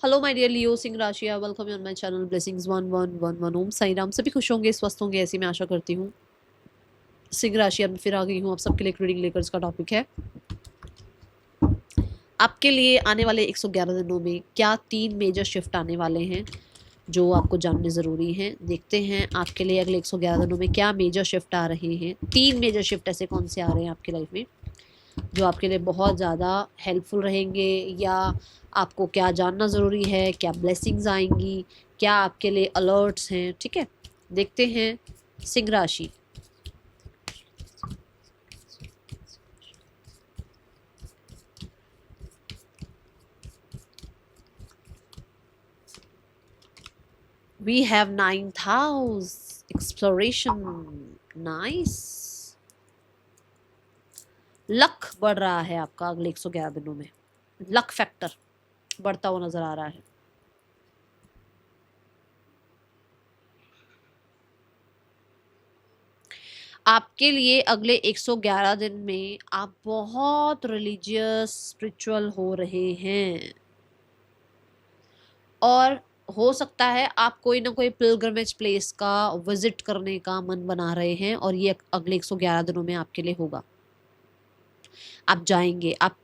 Hello my dear Leo सिंह राशिया, welcome on my channel blessings 1111। Om Sai Ram. सभी खुश होंगे, स्वस्थ होंगे, ऐसी मैं आशा करती हूँ। सिंह राशिया में फिर आ गई हूँ आप सबके लिए रीडिंग लेकर। इसका टॉपिक है आपके लिए आने वाले 111 दिनों में क्या 3 मेजर शिफ्ट आने वाले हैं जो आपको जानने ज़रूरी हैं। देखते हैं आपके लिए अगले 111 दिनों में क्या मेजर शिफ्ट आ रहे हैं। 3 मेजर शिफ्ट ऐसे कौन से आ रहे हैं आपकी लाइफ में जो आपके लिए बहुत ज़्यादा हेल्पफुल रहेंगे, या आपको क्या जानना ज़रूरी है, क्या ब्लेसिंग्स आएंगी, क्या आपके लिए अलर्ट्स हैं। ठीक है, देखते हैं सिंह राशि। We have 9th house exploration. Nice. Luck बढ़ रहा है आपका अगले 111 दिनों में। लक फैक्टर बढ़ता हुआ नजर आ रहा है। आपके लिए अगले 111 दिन में आप बहुत रिलीजियस स्पिरिचुअल हो रहे हैं, और हो सकता है आप कोई ना कोई पिलग्रमेज प्लेस का विजिट करने का मन बना रहे हैं, और ये अगले 111 दिनों में आपके लिए होगा। आप जाएंगे। आप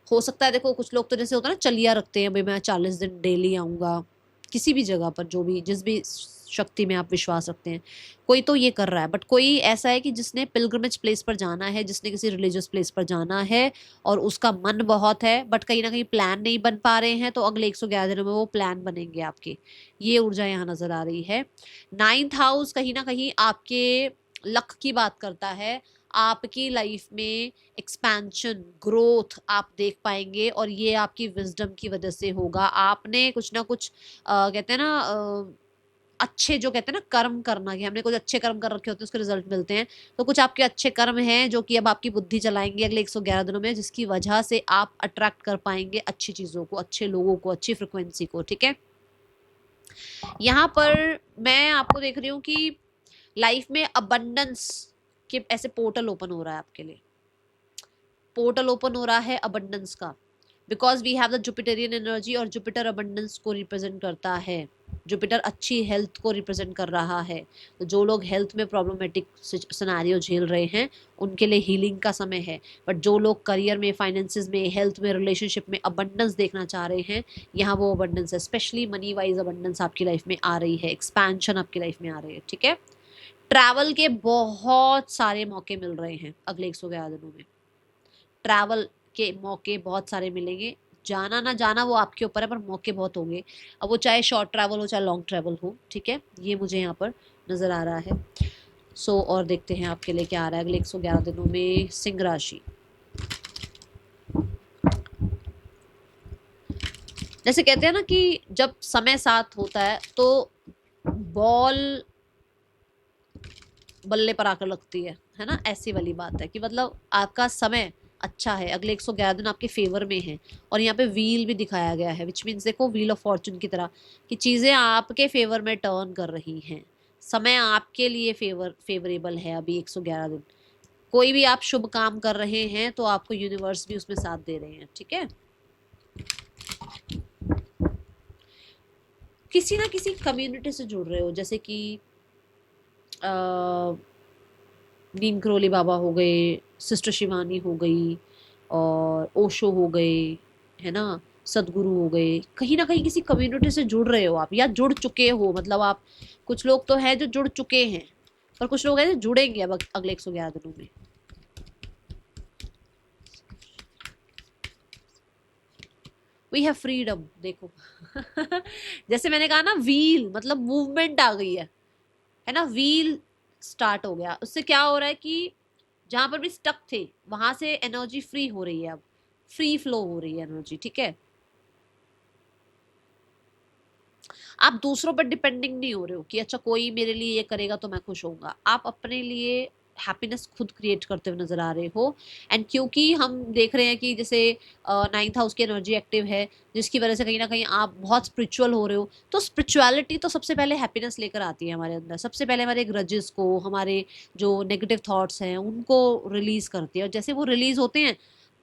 हो सकता है, देखो कुछ लोग तो जैसे होता है ना, चलिया रखते हैं, भाई मैं 40 दिन डेली आऊँगा किसी भी जगह पर, जो भी जिस भी शक्ति में आप विश्वास रखते हैं। कोई तो ये कर रहा है, बट कोई ऐसा है कि जिसने पिलग्रिमेज प्लेस पर जाना है, जिसने किसी रिलीजियस प्लेस पर जाना है और उसका मन बहुत है, बट कहीं ना कहीं प्लान नहीं बन पा रहे हैं, तो अगले 111 दिनों में वो प्लान बनेंगे आपके। ये ऊर्जा यहाँ नजर आ रही है। 9th हाउस कहीं ना कहीं आपके लक की बात करता है। आपकी लाइफ में एक्सपेंशन, ग्रोथ आप देख पाएंगे, और ये आपकी विजडम की वजह से होगा। आपने कुछ ना कुछ कहते हैं ना, अच्छे जो कहते हैं ना कर्म करना, कि हमने कुछ अच्छे कर्म कर रखे होते हैं, उसके रिजल्ट मिलते हैं। तो कुछ आपके अच्छे कर्म हैं जो कि अब आपकी बुद्धि चलाएंगे अगले 111 दिनों में, जिसकी वजह से आप अट्रैक्ट कर पाएंगे अच्छी चीजों को, अच्छे लोगों को, अच्छी फ्रिक्वेंसी को। ठीक है, यहाँ पर मैं आपको देख रही हूँ कि लाइफ में अबंडेंस के ऐसे पोर्टल ओपन हो रहा है आपके लिए। पोर्टल ओपन हो रहा है अबंडेंस का, because we have the Jupiterian energy, और जुपिटर अबंडेंस को रिप्रेजेंट करता है। जुपिटर अच्छी हेल्थ को रिप्रेजेंट कर रहा है। तो जो लोग हेल्थ में प्रॉब्लमेटिक सिनेरियो झेल रहे हैं, उनके लिए हीलिंग का समय है। बट जो लोग करियर में, फाइनेंसेस में, हेल्थ में, रिलेशनशिप में अबंडेंस देखना चाह रहे हैं, यहाँ वो अबंडेंस है। स्पेशली मनी वाइज अबंडेंस आपकी लाइफ में आ रही है, एक्सपेंशन आपकी लाइफ में आ रही है। ठीक है, ट्रैवल के बहुत सारे मौके मिल रहे हैं अगले 111 दिनों में। ट्रैवल के मौके बहुत सारे मिलेंगे। जाना ना जाना वो आपके ऊपर है, पर मौके बहुत होंगे। अब वो चाहे शॉर्ट ट्रैवल हो, चाहे लॉन्ग ट्रैवल हो। ठीक है, ये मुझे यहाँ पर नजर आ रहा है। और देखते हैं आपके लिए क्या आ रहा है अगले 111 दिनों में सिंह राशि। जैसे कहते हैं ना कि जब समय साथ होता है तो बॉल बल्ले पर आकर लगती है ना, ऐसी वाली बात है कि मतलब आपका समय अच्छा है, अगले 111 दिन आपके फेवर में है। और यहाँ पे व्हील भी दिखाया गया है, विच मीन्स देखो व्हील ऑफ फॉर्चून की तरह, कि चीज़ें आपके फेवर में टर्न कर रही हैं। समय आपके लिए फेवरेबल है अभी 111 दिन। कोई भी आप शुभ काम कर रहे हैं तो आपको यूनिवर्स भी उसमें साथ दे रहे हैं। ठीक है, किसी ना किसी कम्युनिटी से जुड़ रहे हो, जैसे कि नीम करोली बाबा हो गए, सिस्टर शिवानी हो गई, और ओशो हो गए, है ना, सदगुरु हो गए। कहीं ना कहीं किसी कम्युनिटी से जुड़ रहे हो आप, या जुड़ चुके हो। मतलब आप, कुछ लोग तो है जो जुड़ चुके हैं, पर कुछ लोग हैं जो जुड़ेंगे अब अगले 111 दिनों में। वी हैव फ्रीडम, देखो जैसे मैंने कहा ना, व्हील मतलब मूवमेंट आ गई है ना, व्हील स्टार्ट हो गया। उससे क्या हो रहा है कि जहां पर भी स्टक थे वहां से एनर्जी फ्री हो रही है, अब फ्री फ्लो हो रही है एनर्जी। ठीक है, आप दूसरों पर डिपेंडिंग नहीं हो रहे हो कि अच्छा कोई मेरे लिए ये करेगा तो मैं खुश होऊंगा। आप अपने लिए हैप्पीनेस खुद क्रिएट करते हुए नजर आ रहे हो। एंड क्योंकि हम देख रहे हैं कि जैसे 9th हाउस की एनर्जी एक्टिव है, जिसकी वजह से कहीं ना कहीं आप बहुत स्पिरिचुअल हो रहे हो। तो स्पिरिचुअलिटी तो सबसे पहले हैप्पीनेस लेकर आती है हमारे अंदर। सबसे पहले हमारे ग्रजेस को, हमारे जो नेगेटिव थॉट्स हैं उनको रिलीज करती है, और जैसे वो रिलीज होते हैं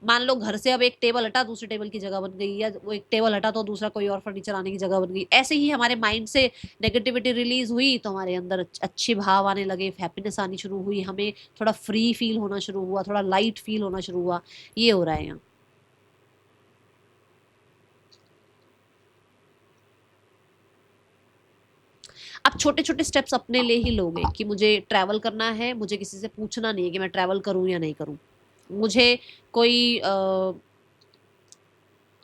मान लो घर से अब एक टेबल हटा दूसरे टेबल की जगह बन गई, या वो एक टेबल हटा तो दूसरा कोई और फर्नीचर आने की जगह बन गई। ऐसे ही हमारे माइंड से नेगेटिविटी रिलीज हुई तो हमारे अंदर अच्छे भाव आने लगे, हैप्पीनेस आनी शुरू हुई, हमें थोड़ा फ्री फील होना शुरू हुआ, थोड़ा लाइट फील होना शुरू हुआ। ये हो रहा है यहाँ। आप छोटे छोटे स्टेप्स अपने लिए ही लोगे कि मुझे ट्रैवल करना है, मुझे किसी से पूछना नहीं है कि मैं ट्रैवल करूं या नहीं करूं, मुझे कोई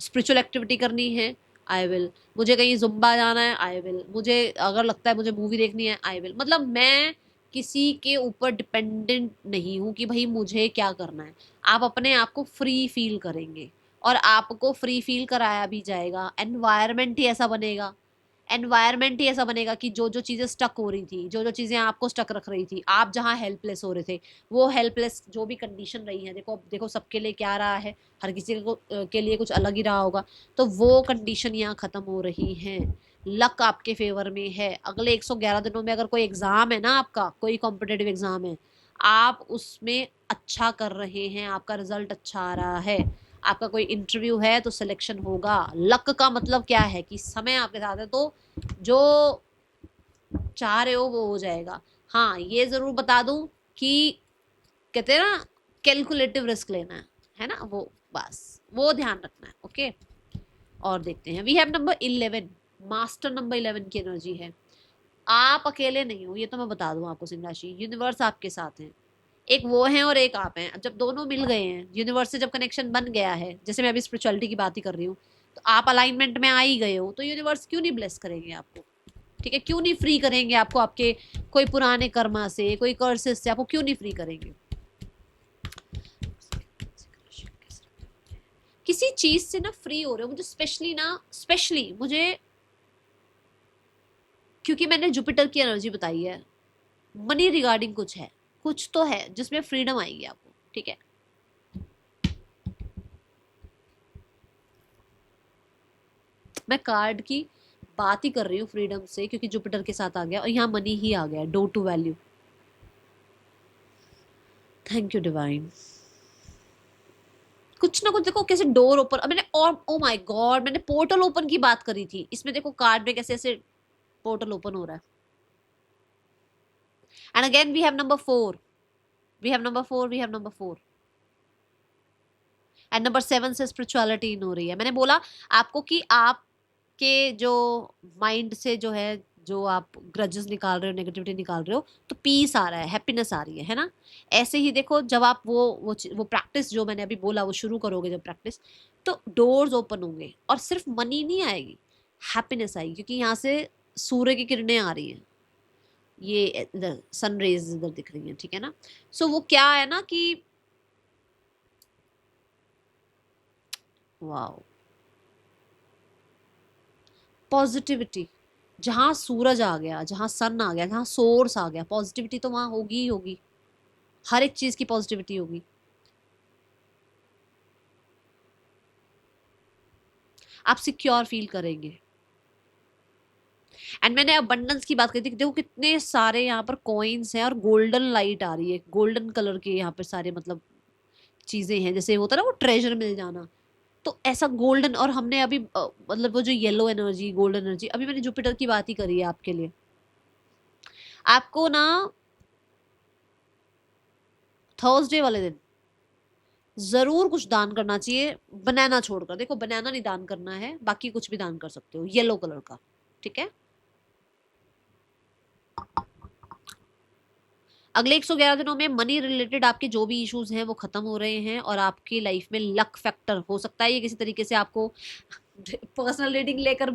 स्पिरिचुअल एक्टिविटी करनी है, आई विल, मुझे कहीं जुम्बा जाना है, आई विल, मुझे अगर लगता है मुझे मूवी देखनी है, आई विल। मतलब मैं किसी के ऊपर डिपेंडेंट नहीं हूं कि भाई मुझे क्या करना है। आप अपने आप को फ्री फील करेंगे और आपको फ्री फील कराया भी जाएगा, एनवायरनमेंट ही ऐसा बनेगा, एनवायरनमेंट ही ऐसा बनेगा कि जो जो चीजें स्टक हो रही थी, जो जो चीजें आपको स्टक रख रही थी, आप जहाँ हेल्पलेस हो रहे थे, वो हेल्पलेस जो भी कंडीशन रही है, देखो देखो सबके लिए क्या रहा है, हर किसी को के लिए कुछ अलग ही रहा होगा, तो वो कंडीशन यहाँ खत्म हो रही है। लक आपके फेवर में है। अगले 111 दिनों में अगर कोई एग्जाम है ना, आपका कोई कॉम्पिटेटिव एग्जाम है, आप उसमें अच्छा कर रहे हैं, आपका रिजल्ट अच्छा आ रहा है, आपका कोई इंटरव्यू है तो सिलेक्शन होगा। लक का मतलब क्या है कि समय आपके साथ है तो जो चाह रहे हो वो हो जाएगा। हाँ, ये जरूर बता दूं कि कहते हैं ना, कैलकुलेटिव रिस्क लेना है ना, वो बस वो ध्यान रखना है। ओके, और देखते हैं। We have number 11, master number 11 की एनर्जी है। आप अकेले नहीं हो, ये तो मैं बता दूं आपको सिंह राशि, यूनिवर्स आपके साथ है। एक वो है और एक आप हैं। जब दोनों मिल गए हैं, यूनिवर्स से जब कनेक्शन बन गया है, जैसे मैं अभी स्पिरिचुअलिटी की बात ही कर रही हूँ, तो आप अलाइनमेंट में आ ही गए हो, तो यूनिवर्स क्यों नहीं ब्लेस करेंगे आपको? ठीक है, क्यों नहीं फ्री करेंगे आपको आपके कोई पुराने कर्मा से, कोई कर्सेस से, आपको क्यों नहीं फ्री करेंगे? किसी चीज से ना फ्री हो रहे हो, मुझे स्पेशली मुझे, क्योंकि मैंने जुपिटर की एनर्जी बताई है, मनी रिगार्डिंग कुछ है, कुछ तो है जिसमें फ्रीडम आएगी आपको। ठीक है, मैं कार्ड की बात ही कर रही हूँ फ्रीडम से, क्योंकि जुपिटर के साथ आ गया और यहाँ मनी ही आ गया, डो to value. Thank you divine. कुछ ना कुछ देखो कैसे डोर ओपन, मैंने, और ओ माय गॉड, मैंने पोर्टल ओपन की बात करी थी, इसमें देखो कार्ड में कैसे ऐसे पोर्टल ओपन हो रहा है। And again we have number 4, we have number 4, we have number 4 and number 7 से स्पिरिचुअलिटी इन हो रही है। मैंने बोला आपको कि आपके जो माइंड से जो है, जो आप ग्रजेस निकाल रहे हो, नेगेटिविटी निकाल रहे हो, तो पीस आ रहा है, हैप्पीनेस आ रही है ना। ऐसे ही देखो, जब आप वो प्रैक्टिस जो मैंने अभी बोला वो शुरू करोगे जब प्रैक्टिस, तो डोर्स ओपन होंगे और सिर्फ मनी नहीं आएगी, हैप्पीनेस आएगी, क्योंकि यहाँ से सूर्य की किरणें आ रही हैं, ये इधर सन रेज इधर दिख रही हैं, ठीक है ना। सो वो क्या है ना कि वाओ, पॉजिटिविटी, जहां सूरज आ गया, जहां सन आ गया, जहां सोर्स आ गया, पॉजिटिविटी तो वहां होगी ही होगी, हर एक चीज की पॉजिटिविटी होगी। आप सिक्योर फील करेंगे। एंड मैंने अबंडेंस की बात करी थी, देखो कितने सारे यहाँ पर कॉइन्स हैं और गोल्डन लाइट आ रही है, गोल्डन कलर के यहाँ पर सारे मतलब चीजें हैं, जैसे होता है ना वो ट्रेजर मिल जाना, तो ऐसा गोल्डन। और हमने अभी मतलब वो जो येलो एनर्जी, गोल्डन एनर्जी, अभी मैंने जुपिटर की बात ही करी है आपके लिए। आपको ना थर्सडे वाले दिन जरूर कुछ दान करना चाहिए, बनाना छोड़कर। देखो बनाना नहीं दान करना है, बाकी कुछ भी दान कर सकते हो येलो कलर का, ठीक है। अगले 111 दिनों में मनी रिलेटेड आपके जो भी इश्यूज हैं वो खत्म हो रहे हैं, और आपकी लाइफ में लक फैक्टर हो सकता है ये किसी तरीके से आपको पर्सनल रीडिंग लेकर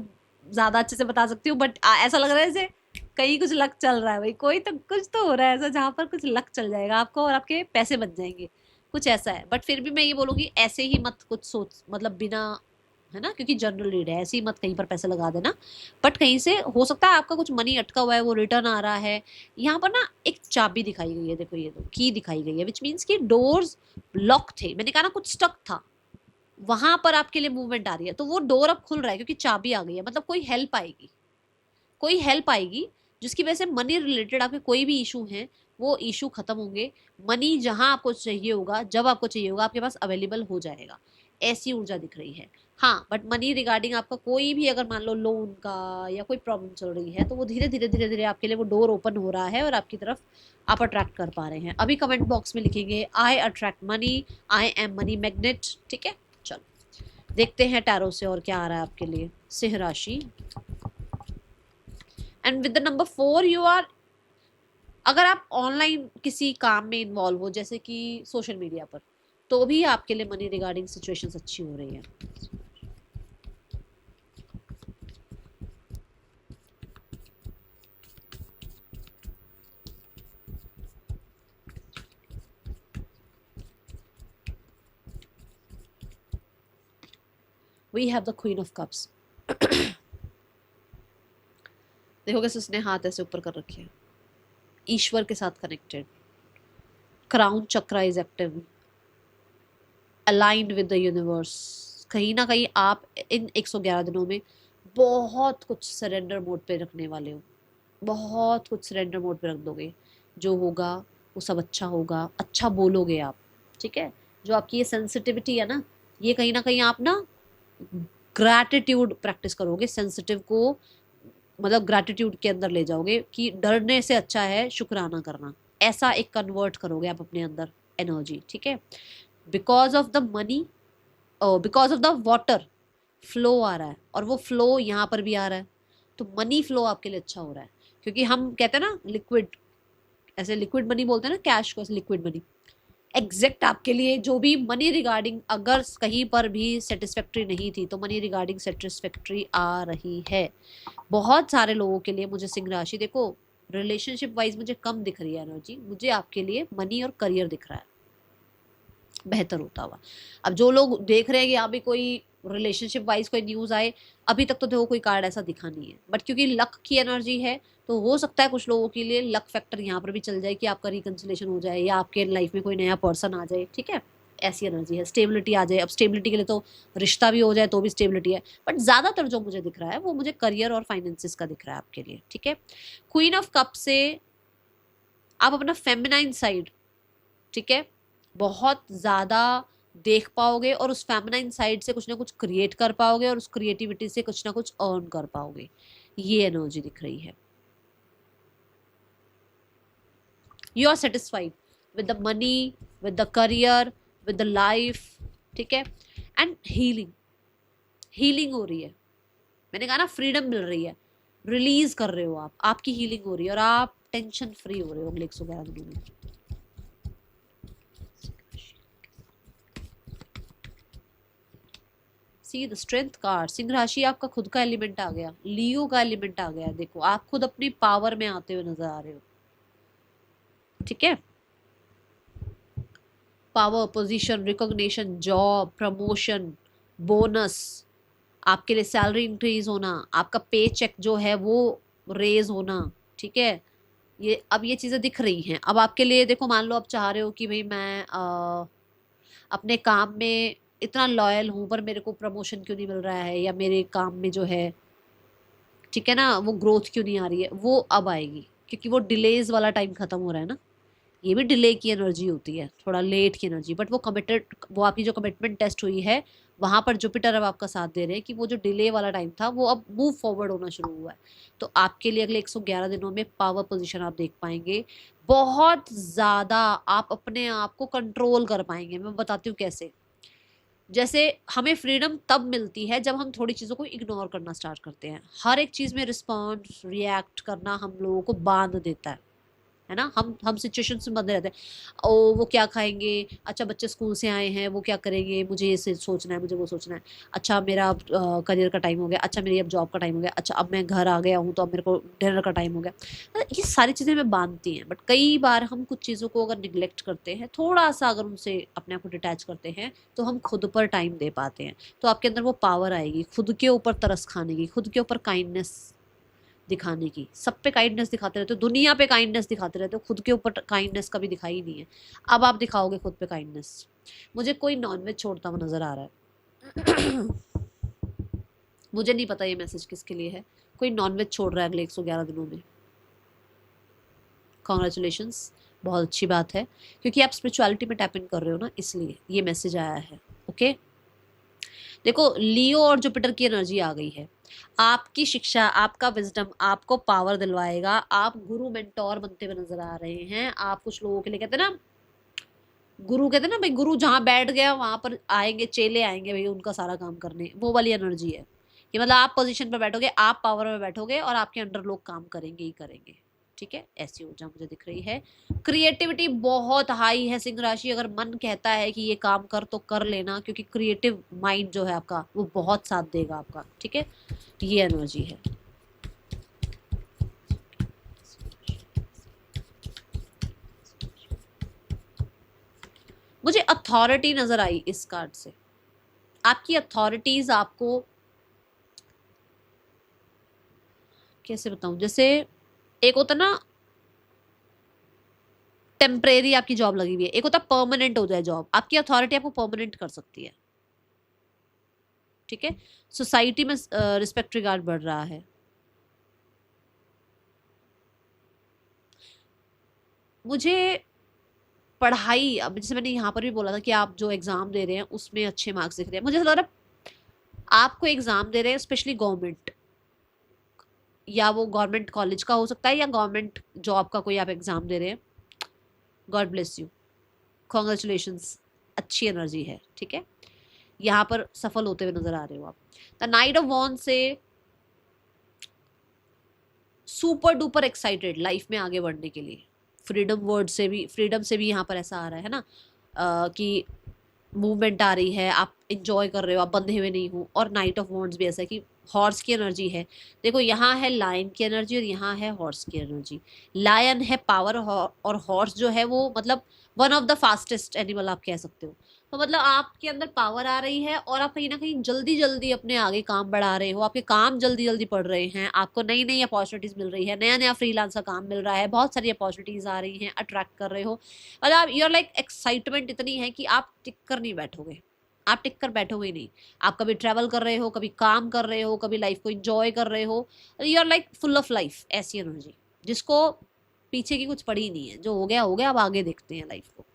ज्यादा अच्छे से बता सकती हूँ, बट ऐसा लग रहा है जैसे कहीं कुछ लक चल रहा है भाई, कोई तो कुछ तो हो रहा है ऐसा जहां पर कुछ लक चल जाएगा आपको और आपके पैसे बच जाएंगे, कुछ ऐसा है। बट फिर भी मैं ये बोलूंगी ऐसे ही मत कुछ सोच, मतलब बिना, है ना, क्योंकि जनरल रीड है, ऐसे ही मत कहीं पर पैसे लगा देना। बट कहीं से हो सकता है आपका कुछ मनी अटका हुआ है, वो रिटर्न आ रहा है। यहाँ पर ना एक चाबी दिखाई गई है, देखो ये दो की दिखाई गई है, विच मीन्स कि डोर्स लॉक थे, मैंने कहा ना कुछ स्टक था, वहां पर आपके लिए मूवमेंट आ रही है, तो वो डोर अब खुल रहा है क्योंकि चाबी आ गई है, मतलब कोई हेल्प आएगी, कोई हेल्प आएगी जिसकी वजह से मनी रिलेटेड आपके कोई भी इशू हैं वो इशू खत्म होंगे। मनी जहां आपको चाहिए होगा, जब आपको चाहिए होगा, आपके पास अवेलेबल हो जाएगा। ऐसी ऊर्जा दिख रही है। हाँ, बट मनी रिगार्डिंग आपका कोई भी अगर मान लो लोन का या कोई प्रॉब्लम चल रही है तो वो धीरे धीरे धीरे धीरे आपके लिए वो डोर ओपन हो रहा है और आपकी तरफ आप अट्रैक्ट कर पा रहे हैं। अभी कमेंट बॉक्स में लिखेंगे I attract money, I am money magnet. ठीक है, चलो देखते हैं टैरो से और क्या आ रहा है आपके लिए। सिंह राशि and with the number 4 you are, अगर आप ऑनलाइन किसी काम में इन्वॉल्व हो जैसे कि सोशल मीडिया पर, तो भी आपके लिए मनी रिगार्डिंग सिचुएशंस अच्छी हो रही है। We have the queen of cups. देखोगे उसने हाथ ऐसे ऊपर कर रखे हैं, ईश्वर के साथ connected, crown chakra is active, aligned with the universe. कहीं ना कहीं आप इन 111 दिनों में बहुत कुछ सरेंडर मोड पे रखने वाले हो, बहुत कुछ सरेंडर मोड पे रख दोगे। जो होगा वो सब अच्छा होगा, अच्छा बोलोगे आप। ठीक है, जो आपकी ये सेंसिटिविटी है ना, ये कहीं ना कहीं आप ना ग्रैटिट्यूड प्रैक्टिस करोगे, सेंसिटिव को मतलब ग्रैटिट्यूड के अंदर ले जाओगे कि डरने से अच्छा है शुक्राना करना। ऐसा एक कन्वर्ट करोगे आप अपने अंदर एनर्जी। ठीक है, because of the money, because of the water flow आ रहा है और वो फ्लो यहाँ पर भी आ रहा है, तो मनी फ्लो आपके लिए अच्छा हो रहा है। क्योंकि हम कहते हैं ना लिक्विड, ऐसे लिक्विड मनी बोलते हैं ना कैश को, ऐसे लिक्विड मनी। एग्जैक्ट आपके लिए जो भी मनी रिगार्डिंग अगर कहीं पर भी सेटिस्फैक्ट्री नहीं थी तो मनी रिगार्डिंग सेटिस्फैक्ट्री आ रही है बहुत सारे लोगों के लिए। मुझे सिंह राशि देखो रिलेशनशिप वाइज मुझे कम दिख रही है एनर्जी, मुझे आपके लिए मनी और करियर दिख रहा है बेहतर होता हुआ। अब जो लोग देख रहे हैं कि अभी कोई रिलेशनशिप वाइज कोई न्यूज़ आए, अभी तक तो देखो कोई कार्ड ऐसा दिखा नहीं है, बट क्योंकि लक की एनर्जी है तो हो सकता है कुछ लोगों के लिए लक फैक्टर यहाँ पर भी चल जाए कि आपका रिकंसिलेशन हो जाए या आपके लाइफ में कोई नया पर्सन आ जाए। ठीक है, ऐसी एनर्जी है, स्टेबिलिटी आ जाए। अब स्टेबिलिटी के लिए तो रिश्ता भी हो जाए तो भी स्टेबिलिटी है, बट ज़्यादातर जो मुझे दिख रहा है वो मुझे करियर और फाइनेंसिस का दिख रहा है आपके लिए। ठीक है, क्वीन ऑफ कप से आप अपना फेमिनाइन साइड, ठीक है, बहुत ज़्यादा देख पाओगे और उस फेमिनाइन साइड से कुछ ना कुछ क्रिएट कर पाओगे और उस क्रिएटिविटी से कुछ ना कुछ अर्न कर पाओगे। ये एनर्जी दिख रही है। You are satisfied with the money, with the career, with the life. ठीक है, एंड हीलिंग, हीलिंग हो रही है। मैंने कहा ना फ्रीडम मिल रही है, रिलीज कर रहे हो आप, आपकी हीलिंग हो रही है और आप टेंशन फ्री हो रहे हो अगले 111 दिनों में। See the strength card, Singh राशि आपका खुद का एलिमेंट आ गया, लियो का एलिमेंट आ गया। देखो आप खुद अपनी पावर में आते हुए नजर आ रहे हो। ठीक है, power, position, recognition, job, promotion, bonus, आपके लिए सैलरी इंक्रीज होना, आपका पे चेक जो है वो रेज होना। ठीक है, ये अब ये चीजें दिख रही हैं। अब आपके लिए देखो मान लो आप चाह रहे हो कि भाई मैं अपने काम में इतना लॉयल हूं पर मेरे को प्रमोशन क्यों नहीं मिल रहा है, या मेरे काम में जो है ठीक है ना वो ग्रोथ क्यों नहीं आ रही है, वो अब आएगी क्योंकि वो डिलेज वाला टाइम खत्म हो रहा है ना। ये भी डिले की एनर्जी होती है, थोड़ा लेट की एनर्जी, बट वो कमिटेड, वो आपकी जो कमिटमेंट टेस्ट हुई है वहां पर जुपिटर अब आपका साथ दे रहे हैं कि वो जो डिले वाला टाइम था वो अब मूव फॉरवर्ड होना शुरू हुआ है। तो आपके लिए अगले 111 दिनों में पावर पोजीशन आप देख पाएंगे, बहुत ज्यादा आप अपने आप को कंट्रोल कर पाएंगे। मैं बताती हूँ कैसे। जैसे हमें फ्रीडम तब मिलती है जब हम थोड़ी चीज़ों को इग्नोर करना स्टार्ट करते हैं। हर एक चीज़ में रिस्पॉन्ड रिएक्ट करना हम लोगों को बांध देता है ना। हम सिचुएशन में बंधे रहते हैं। ओ वो क्या खाएंगे, अच्छा बच्चे स्कूल से आए हैं वो क्या करेंगे, मुझे ये सोचना है, मुझे वो सोचना है, अच्छा मेरा अब करियर का टाइम हो गया, अच्छा मेरी अब जॉब का टाइम हो गया, अच्छा अब मैं घर आ गया हूँ तो अब मेरे को डिनर का टाइम हो गया। ये सारी चीज़ें हमें बांधती हैं, बट कई बार हम कुछ चीज़ों को अगर निगलेक्ट करते हैं, थोड़ा सा अगर उनसे अपने आप को डिटैच करते हैं तो हम खुद पर टाइम दे पाते हैं। तो आपके अंदर वो पावर आएगी खुद के ऊपर तरस खाने की, खुद के ऊपर काइंडनेस दिखाने की। सब पे काइंडनेस दिखाते रहते हो, दुनिया पे काइंडनेस दिखाते रहते हो, खुद के ऊपर काइंडनेस कभी दिखाई नहीं है। अब आप दिखाओगे खुद पे काइंडनेस। मुझे कोई नॉनवेज छोड़ता हुआ नजर आ रहा है। मुझे नहीं पता ये मैसेज किसके लिए है। कोई नॉनवेज छोड़ रहा है अगले 111 दिनों में। कॉन्ग्रेचुलेशंस, बहुत अच्छी बात है, क्योंकि आप स्पिरिचुअलिटी में टैप इन कर रहे हो ना, इसलिए ये मैसेज आया है। ओके, देखो लियो और जुपिटर की एनर्जी आ गई है। आपकी शिक्षा, आपका विजडम आपको पावर दिलवाएगा। आप गुरु मेंटोर बनते हुए नजर आ रहे हैं। आप कुछ लोगों के लिए कहते हैं ना, गुरु कहते हैं ना भाई, गुरु जहां बैठ गया वहां पर आएंगे चेले, आएंगे भाई उनका सारा काम करने, वो वाली एनर्जी है कि मतलब आप पोजीशन पर बैठोगे, आप पावर में बैठोगे और आपके अंडर लोग काम करेंगे ही करेंगे। ठीक है, ऐसी ऊर्जा मुझे दिख रही है। क्रिएटिविटी बहुत हाई है सिंह राशि। अगर मन कहता है कि ये काम कर तो कर लेना, क्योंकि क्रिएटिव माइंड जो है आपका वो बहुत साथ देगा आपका। ठीक है, ये एनर्जी है। मुझे अथॉरिटी नजर आई इस कार्ड से। आपकी अथॉरिटीज आपको कैसे बताऊं, जैसे एक होता ना टेम्परेरी आपकी जॉब लगी हुई है, एक होता परमानेंट हो जाए जॉब। आपकी अथॉरिटी आपको परमानेंट कर सकती है। ठीक है, सोसाइटी में रिस्पेक्ट रिगार्ड बढ़ रहा है। मुझे पढ़ाई, अब जैसे मैंने यहाँ पर भी बोला था कि आप जो एग्जाम दे रहे हैं उसमें अच्छे मार्क्स दिख रहे हैं, मुझे लग रहा है आपको एग्जाम दे रहे हैं स्पेशली गवर्नमेंट, या वो गवर्नमेंट कॉलेज का हो सकता है या गवर्नमेंट जॉब का कोई आप एग्जाम दे रहे हैं। गॉड ब्लेस यू, कॉन्ग्रेचुलेशंस, अच्छी एनर्जी है। ठीक है, यहाँ पर सफल होते हुए नजर आ रहे हो आप। द नाइट ऑफ वॉन्ड से सुपर डुपर एक्साइटेड लाइफ में आगे बढ़ने के लिए। फ्रीडम वर्ड से भी, फ्रीडम से भी यहाँ पर ऐसा आ रहा है ना, कि मूवमेंट आ रही है, आप इंजॉय कर रहे हो, आप बंधे हुए नहीं हो। और नाइट ऑफ वॉन्ड्स भी ऐसा है कि हॉर्स की एनर्जी है। देखो यहाँ है लायन की एनर्जी और यहाँ है हॉर्स की एनर्जी। लायन है पावर और हॉर्स जो है वो मतलब one of the fastest animal आप कह सकते हो। तो मतलब आपके अंदर पावर आ रही है और आप कहीं ना कहीं जल्दी जल्दी अपने आगे काम बढ़ा रहे हो। आपके काम जल्दी जल्दी पड़ रहे हैं, आपको नई नई अपॉर्चुनिटीज मिल रही है, नया नया फ्रीलांस का काम मिल रहा है, बहुत सारी अपॉर्चुनिटीज आ रही हैं, अट्रैक्ट कर रहे हो। मतलब यू आर लाइक एक्साइटमेंट इतनी है कि आप टिक कर नहीं बैठोगे, आप टिक कर बैठोगे ही नहीं। आप कभी ट्रैवल कर रहे हो, कभी काम कर रहे हो, कभी लाइफ को एंजॉय कर रहे हो। You are like full of life, ऐसी एनर्जी जिसको पीछे की कुछ पड़ी नहीं है, जो हो गया, अब आगे देखते हैं लाइफ को।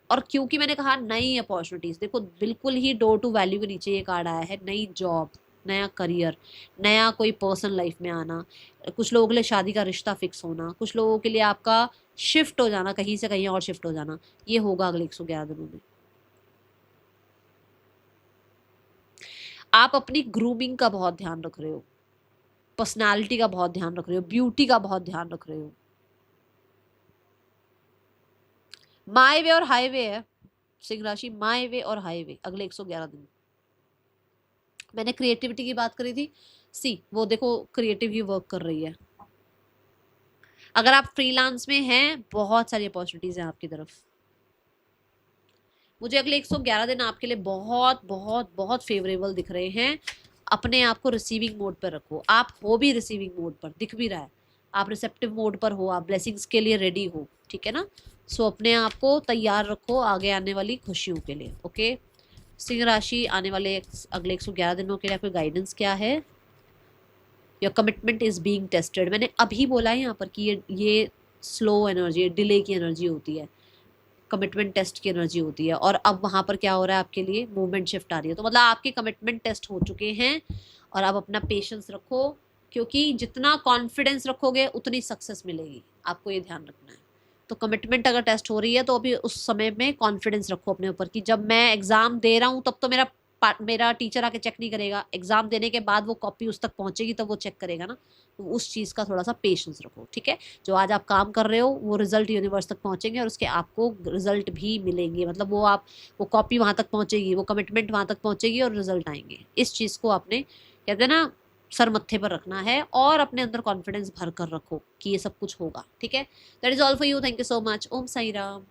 और क्योंकि मैंने कहा नई अपॉर्चुनिटीज, देखो बिल्कुल ही डोर टू वैल्यू के नीचे ये कार्ड आया है। नई जॉब, नया करियर, नया कोई पर्सन लाइफ में आना, कुछ लोगों के लिए शादी का रिश्ता फिक्स होना, कुछ लोगों के लिए आपका शिफ्ट हो जाना, कहीं से कहीं और शिफ्ट हो जाना, ये होगा अगले 111 दिनों में। आप अपनी ग्रूमिंग का बहुत ध्यान रख रहे हो, पर्सनालिटी का बहुत ध्यान रख रहे हो, ब्यूटी का बहुत ध्यान रख रहे हो। माई वे और हाईवे है सिंह राशि, माई वे और हाईवे अगले 111 दिन। मैंने क्रिएटिविटी की बात करी थी, सी वो देखो क्रिएटिव ही वर्क कर रही है। अगर आप फ्रीलांस में हैं, बहुत सारी अपॉर्चुनिटीज हैं आपकी तरफ। मुझे अगले 111 दिन आपके लिए बहुत बहुत बहुत फेवरेबल दिख रहे हैं। अपने आप को रिसीविंग मोड पर रखो। आप हो भी रिसीविंग मोड पर, दिख भी रहा है आप रिसेप्टिव मोड पर हो, आप ब्लेसिंग्स के लिए रेडी हो। ठीक है ना, सो अपने आप को तैयार रखो आगे आने वाली खुशियों के लिए। ओके, सिंह राशि आने वाले अगले 111 दिनों के लिए आपको गाइडेंस क्या है? Your commitment is being tested. मैंने अभी बोला है यहाँ पर कि ये स्लो एनर्जी, डिले की एनर्जी होती है, कमिटमेंट टेस्ट की एनर्जी होती है। और अब वहाँ पर क्या हो रहा है आपके लिए, मूवमेंट शिफ्ट आ रही है। तो मतलब आपके कमिटमेंट टेस्ट हो चुके हैं और अब अपना पेशेंस रखो, क्योंकि जितना कॉन्फिडेंस रखोगे उतनी सक्सेस मिलेगी, आपको ये ध्यान रखना है। तो कमिटमेंट अगर टेस्ट हो रही है तो अभी उस समय में कॉन्फिडेंस रखो अपने ऊपर कि जब मैं एग्जाम दे रहा हूँ तब तो मेरा टीचर आके चेक नहीं करेगा, एग्जाम देने के बाद वो कॉपी उस तक पहुंचेगी तब वो चेक करेगा ना। तो उस चीज़ का थोड़ा सा पेशेंस रखो। ठीक है, जो आज आप काम कर रहे हो वो रिजल्ट यूनिवर्स तक पहुंचेंगे और उसके आपको रिजल्ट भी मिलेंगे। मतलब वो कॉपी वहां तक पहुंचेगी, वो कमिटमेंट वहां तक पहुंचेगी और रिजल्ट आएंगे। इस चीज़ को आपने कहते हैं ना सर मत्थे पर रखना है और अपने अंदर कॉन्फिडेंस भर कर रखो कि ये सब कुछ होगा। ठीक है, that is all for you. Thank you so much. Om Sai Ram.